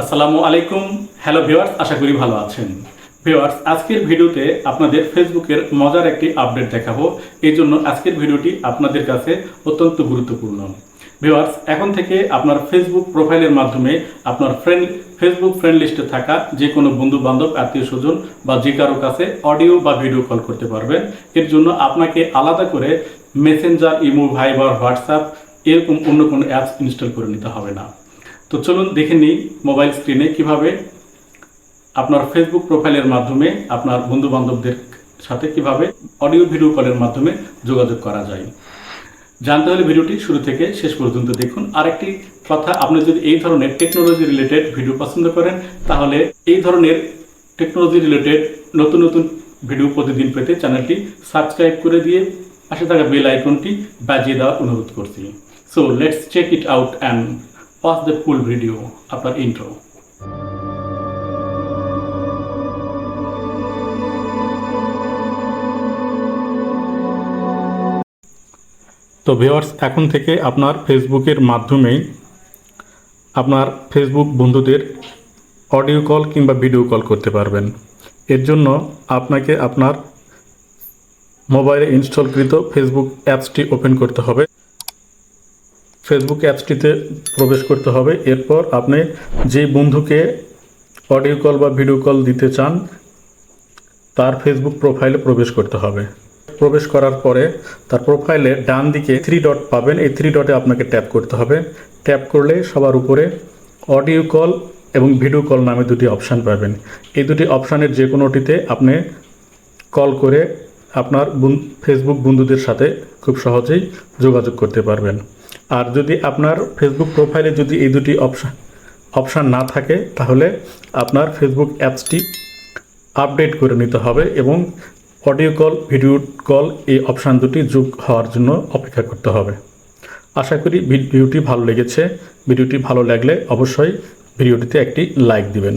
আসসালামু আলাইকুম। Hello viewers, আশা করি ভালো আছেন। ভিউয়ার্স, আজকের ভিডিওতে আপনাদের ফেসবুকের মজার একটি আপডেট দেখাবো। এই জন্য আজকের ভিডিওটি আপনাদের কাছে অত্যন্ত গুরুত্বপূর্ণ। ভিউয়ার্স, এখন থেকে আপনার ফেসবুক প্রোফাইলের মাধ্যমে আপনার ফেসবুক ফ্রেন্ড লিস্টে থাকা যে কোনো বন্ধু বান্ধব, আত্মীয় স্বজন বা যে কারো কাছে অডিও বা ভিডিও কল করতে পারবেন। এর জন্য আপনাকে আলাদা করে মেসেঞ্জার, ইমো, ভাইবার, হোয়াটসঅ্যাপ এরকম অন্য কোনো অ্যাপস ইনস্টল করে নিতে হবে না। তো চলুন দেখে নিই মোবাইল স্ক্রিনে কিভাবে আপনার ফেসবুক প্রোফাইলের মাধ্যমে আপনার বন্ধু বান্ধবদের সাথে কিভাবে অডিও ভিডিও কলের মাধ্যমে যোগাযোগ করা যায়। জানতে হলে ভিডিওটি শুরু থেকে শেষ পর্যন্ত দেখুন। আরেকটি কথা, আপনি যদি এই ধরনের টেকনোলজি রিলেটেড ভিডিও পছন্দ করেন তাহলে এই ধরনের টেকনোলজি রিলেটেড নতুন নতুন ভিডিও প্রতিদিন পেতে চ্যানেলটি সাবস্ক্রাইব করে দিয়ে পাশে থাকা বেল আইকনটি বাজিয়ে দেওয়ার অনুরোধ করছি। So let's check it out and watch the full video after intro. তো ভিউয়ার্স, এখন থেকে আপনার ফেসবুকের মাধ্যমেই আপনার ফেসবুক বন্ধুদের অডিও কল কিংবা ভিডিও কল করতে পারবেন। এর জন্য আপনাকে আপনার মোবাইলে ইনস্টলকৃত ফেসবুক অ্যাপসটি ওপেন করতে হবে। ফেসবুক অ্যাপসটিতে প্রবেশ করতে হবে। এরপর আপনি যে বন্ধুকে অডিও কল বা ভিডিও কল দিতে চান তার ফেসবুক প্রোফাইলে প্রবেশ করতে হবে। প্রবেশ করার পরে তার প্রোফাইলে ডান দিকে 3 ডট পাবেন। এই 3 ডটে আপনাকে ট্যাপ করতে হবে। ট্যাপ করলে সবার উপরে অডিও কল এবং ভিডিও কল নামে দুটি অপশান পাবেন। এই দুটি অপশানের যে কোনোটিতে আপনি কল করে আপনার ফেসবুক বন্ধুদের সাথে খুব সহজেই যোগাযোগ করতে পারবেন। আর যদি আপনার ফেসবুক প্রোফাইলে যদি এই দুটি অপশান না থাকে তাহলে আপনার ফেসবুক অ্যাপসটি আপডেট করে নিতে হবে এবং অডিও কল, ভিডিও কল এই অপশান দুটি যোগ হওয়ার জন্য অপেক্ষা করতে হবে। আশা করি ভিডিওটি ভালো লেগেছে। ভিডিওটি ভালো লাগলে অবশ্যই ভিডিওটিতে একটি লাইক দিবেন।